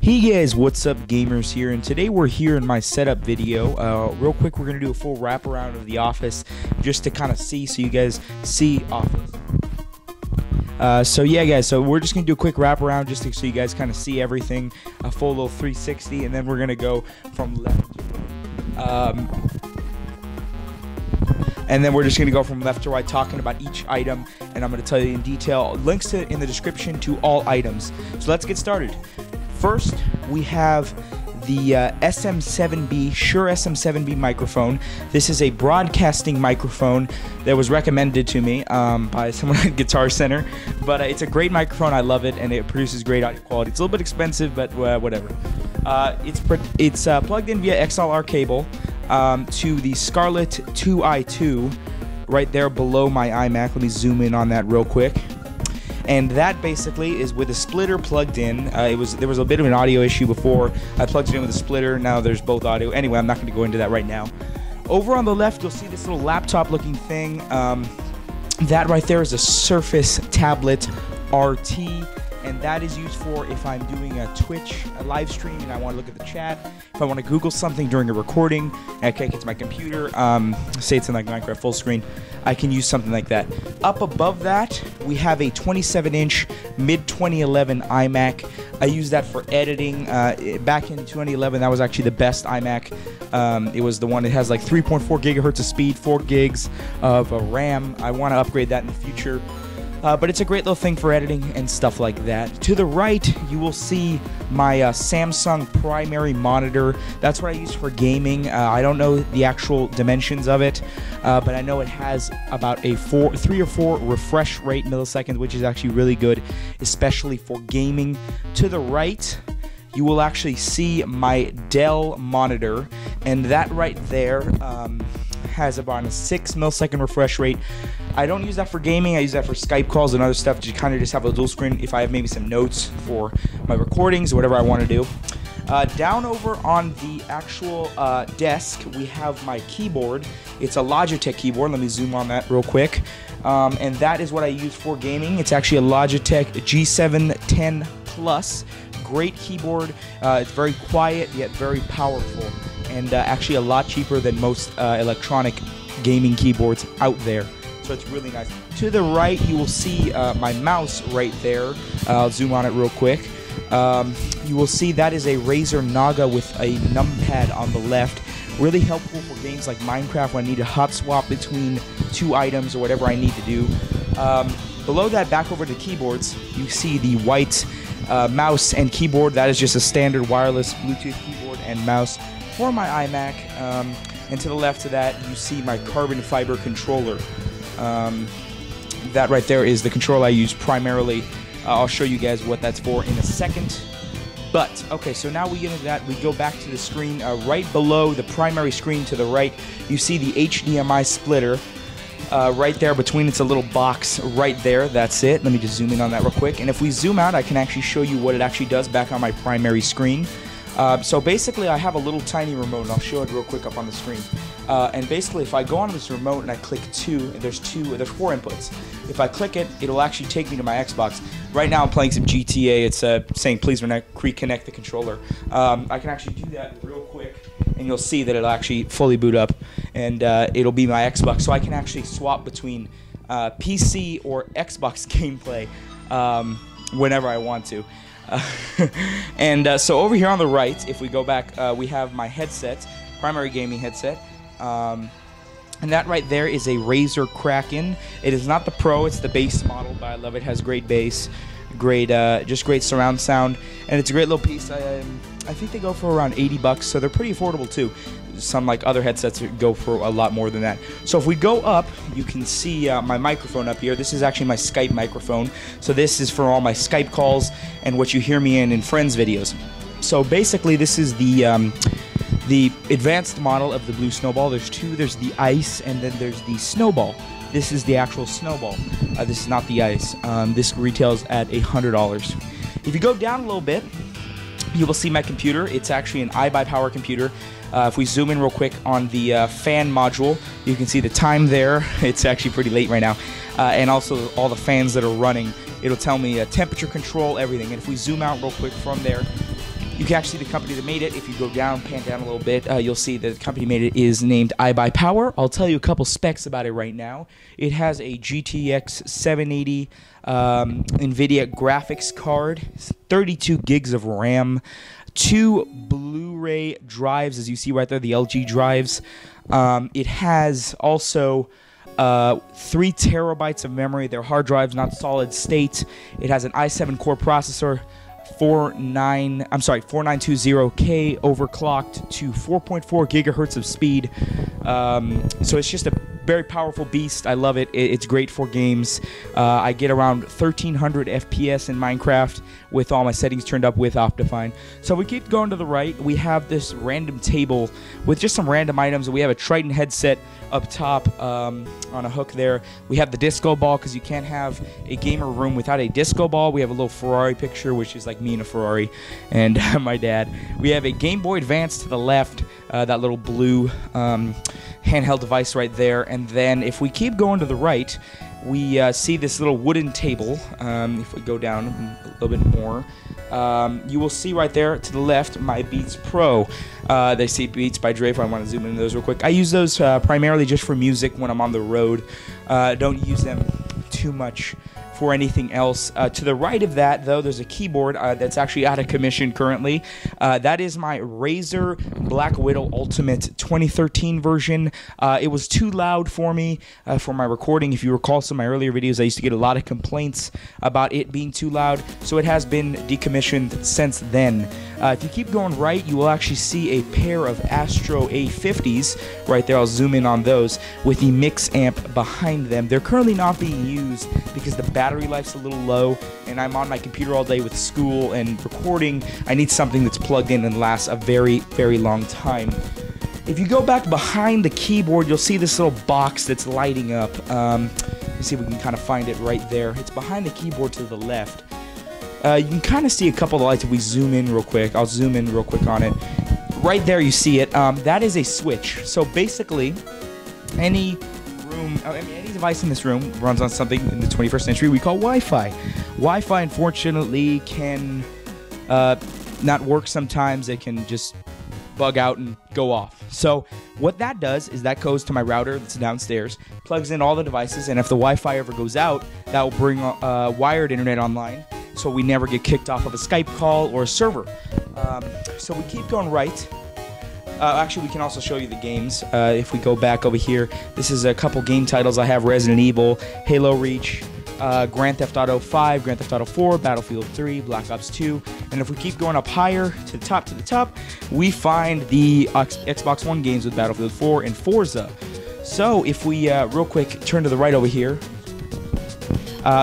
Hey guys, what's up? Gamerz here, and today we're here in my setup video. Real quick, we're gonna do a full wraparound of the office just to kind of see, so you guys see office. So yeah, guys, so we're just gonna do a quick wraparound just so you guys kind of see everything, a full little 360, and then we're gonna go from left. And then we're just gonna go from left to right, talking about each item, and I'm gonna tell you in detail. Links to in the description to all items. So let's get started. First, we have the SM7B, Shure SM7B microphone. This is a broadcasting microphone that was recommended to me by someone at Guitar Center. But it's a great microphone. I love it, and it produces great audio quality. It's a little bit expensive, but whatever. It's plugged in via XLR cable to the Scarlett 2i2 right there below my iMac. Let me zoom in on that real quick. And that basically is with a splitter plugged in. There was a bit of an audio issue before. I plugged it in with a splitter. Now there's both audio. Anyway, I'm not going to go into that right now. Over on the left, you'll see this little laptop-looking thing. That right there is a Surface Tablet RT, and that is used for if I'm doing a Twitch live stream and I want to look at the chat. If I want to Google something during a recording, and I can't get to my computer, say it's in like Minecraft full screen, I can use something like that. Up above that, we have a 27-inch mid-2011 iMac. I use that for editing. Back in 2011, that was actually the best iMac. It was the one that has like 3.4 gigahertz of speed, 4 gigs of RAM. I want to upgrade that in the future. But it's a great little thing for editing and stuff like that. To the right, you will see my Samsung primary monitor. That's what I use for gaming. I don't know the actual dimensions of it, but I know it has about a 3 or 4 refresh rate milliseconds, which is actually really good, especially for gaming. To the right, you will actually see my Dell monitor, and that right there has about a 6 millisecond refresh rate. I don't use that for gaming. I use that for Skype calls and other stuff to kind of just have a dual screen if I have maybe some notes for my recordings or whatever I want to do. Down over on the actual desk, we have my keyboard. It's a Logitech keyboard. Let me zoom on that real quick. And that is what I use for gaming. It's actually a Logitech G710 Plus. Great keyboard. It's very quiet yet very powerful, and actually a lot cheaper than most electronic gaming keyboards out there. So it's really nice. To the right, you will see my mouse right there. I'll zoom on it real quick. You will see that is a Razer Naga with a numpad on the left. Really helpful for games like Minecraft when I need to hot swap between 2 items or whatever I need to do. Below that, back over to keyboards, you see the white mouse and keyboard. That is just a standard wireless Bluetooth keyboard and mouse for my iMac. And to the left of that, you see my carbon fiber controller. That right there is the controller I use primarily. I'll show you guys what that's for in a second. But, okay, so now we get into that. We go back to the screen. Right below the primary screen to the right, you see the HDMI splitter. Right there between, it's a little box right there. That's it. Let me just zoom in on that real quick. And if we zoom out, I can actually show you what it actually does back on my primary screen. So basically, I have a little tiny remote, and I'll show it real quick up on the screen. And basically, if I go on this remote and I click 2, there's 4 inputs. If I click it, it'll actually take me to my Xbox. Right now, I'm playing some GTA. It's saying, please reconnect the controller. I can actually do that real quick, and you'll see that it'll actually fully boot up, and it'll be my Xbox. So I can actually swap between PC or Xbox gameplay whenever I want to. And so over here on the right, if we go back, we have my headset, primary gaming headset. And that right there is a Razer Kraken. It is not the Pro, it's the base model, but I love it. It has great bass, just great surround sound, and it's a great little piece. I think they go for around 80 bucks, so they're pretty affordable too. Some like other headsets go for a lot more than that. So if we go up, you can see my microphone up here. This is actually my Skype microphone. So this is for all my Skype calls and what you hear me in friends videos. So basically, this is the advanced model of the Blue Snowball. There's 2. There's the Ice, and then there's the Snowball. This is the actual Snowball. This is not the Ice. This retails at $100. If you go down a little bit, you will see my computer. It's actually an iBuyPower computer. If we zoom in real quick on the fan module, you can see the time there. It's actually pretty late right now. And also all the fans that are running. It'll tell me temperature control, everything. And if we zoom out real quick from there, You can actually see the company that made it. If you go down, pan down a little bit, you'll see that the company made it is named iBuyPower. I'll tell you a couple specs about it right now. It has a GTX 780 NVIDIA graphics card, 32 gigs of RAM, 2 Blu-ray drives, as you see right there, the LG drives. It has also 3 terabytes of memory. They're hard drives, not solid state. It has an i7 core processor, 4920K overclocked to 4.4 gigahertz of speed. So it's just a very powerful beast. I love it. It's great for games. I get around 1300 FPS in Minecraft with all my settings turned up with Optifine. So we keep going to the right. We have this random table with just some random items. We have a Triton headset up top on a hook there. We have the disco ball, because you can't have a gamer room without a disco ball. We have a little Ferrari picture, which is like me in a Ferrari, and my dad. We have a Game Boy Advance to the left, that little blue handheld device right there. And then if we keep going to the right, we see this little wooden table. If we go down a little bit more, you will see right there to the left my Beats Pro. They say Beats by Dre. If I want to zoom into those real quick, I use those primarily just for music when I'm on the road. Don't use them too much for anything else. To the right of that, though, there's a keyboard that's actually out of commission currently. That is my Razer Black Widow Ultimate 2013 version. It was too loud for me for my recording. If you recall some of my earlier videos, I used to get a lot of complaints about it being too loud, so it has been decommissioned since then. If you keep going right, you will actually see a pair of Astro A50s right there. I'll zoom in on those with the mix amp behind them. They're currently not being used because the battery life's a little low, and I'm on my computer all day with school and recording. I need something that's plugged in and lasts a very, very long time. If you go back behind the keyboard, you'll see this little box that's lighting up. Let's see if we can kind of find it right there. It's behind the keyboard to the left. You can kind of see a couple of lights if we zoom in real quick. I'll zoom in real quick on it. Right there, you see it. That is a switch. So basically, any device in this room runs on something in the 21st century we call Wi-Fi. Wi-Fi, unfortunately, can not work sometimes. It can just bug out and go off. So what that does is that goes to my router that's downstairs, plugs in all the devices, and if the Wi-Fi ever goes out, that will bring wired internet online, so we never get kicked off of a Skype call or a server. So we keep going right. Actually, we can also show you the games. If we go back over here, this is a couple game titles. I have Resident Evil, Halo Reach, Grand Theft Auto 5, Grand Theft Auto 4, Battlefield 3, Black Ops 2. And if we keep going up higher to the top, we find the Xbox One games with Battlefield 4 and Forza. So if we real quick turn to the right over here,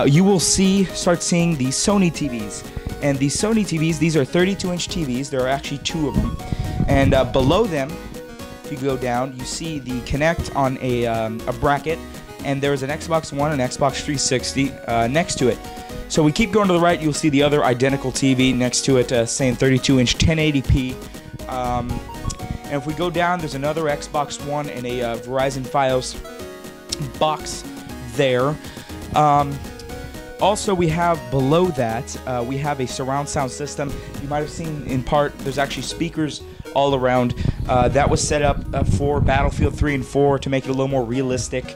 you will start seeing the Sony TVs. And these Sony TVs, these are 32-inch TVs. There are actually 2 of them. And below them, if you go down, you see the Kinect on a bracket, and there's an Xbox One and Xbox 360 next to it. So we keep going to the right, you'll see the other identical TV next to it, saying 32-inch 1080p. And if we go down, there's another Xbox One and a Verizon Fios box there. Also, we have below that, we have a surround sound system. You might have seen in part, there's actually speakers all around. That was set up for Battlefield 3 and 4 to make it a little more realistic.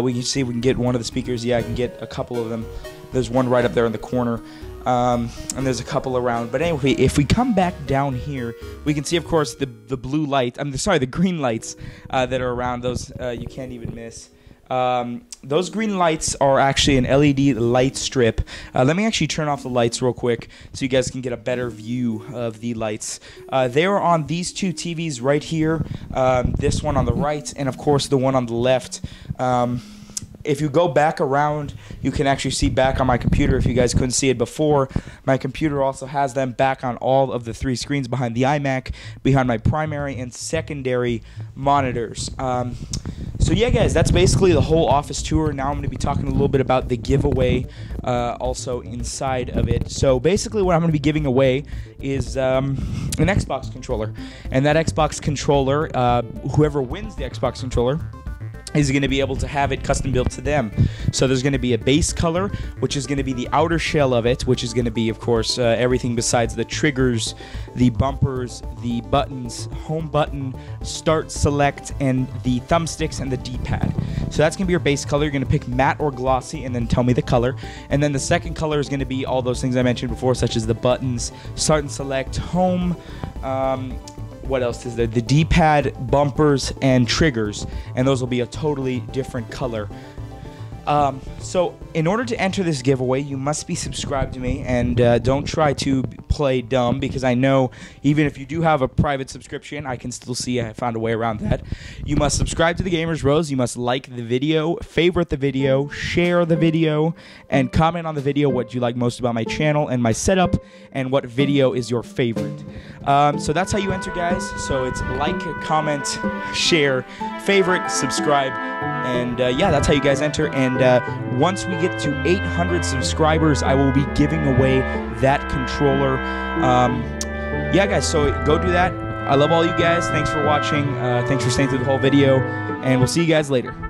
We can see if we can get one of the speakers. Yeah, I can get a couple of them. There's one right up there in the corner. And there's a couple around. But anyway, if we come back down here, we can see, of course, the blue light. The green lights that are around. Those you can't even miss. Those green lights are actually an LED light strip. Let me actually turn off the lights real quick so you guys can get a better view of the lights. They are on these 2 TVs right here, this one on the right, and of course the one on the left. If you go back around, you can actually see back on my computer. If you guys couldn't see it before, my computer also has them back on all of the 3 screens behind the iMac, behind my primary and secondary monitors. So yeah, guys, that's basically the whole office tour. Now I'm going to be talking a little bit about the giveaway also inside of it. So basically what I'm going to be giving away is an Xbox controller. And that Xbox controller, whoever wins the Xbox controller, is going to be able to have it custom built to them. So there's going to be a base color, which is going to be the outer shell of it, which is going to be, of course, everything besides the triggers, the bumpers, the buttons, home button, start, select, and the thumbsticks and the D-pad. So that's going to be your base color. You're going to pick matte or glossy and then tell me the color. And then the second color is going to be all those things I mentioned before, such as the buttons, start and select, home, what else is there? The D-pad, bumpers, and triggers, and those will be a totally different color. So in order to enter this giveaway, you must be subscribed to me, and don't try to play dumb, because I know even if you do have a private subscription, I can still see I found a way around that. You must subscribe to the Gamerz, you must like the video, favorite the video, share the video, and comment on the video what you like most about my channel and my setup, and what video is your favorite. So that's how you enter, guys. So it's like, comment, share, favorite, subscribe, and yeah, that's how you guys enter. And once we get to 800 subscribers, I will be giving away that controller. Yeah, guys, so go do that. I love all you guys. Thanks for watching. Thanks for staying through the whole video, and we'll see you guys later.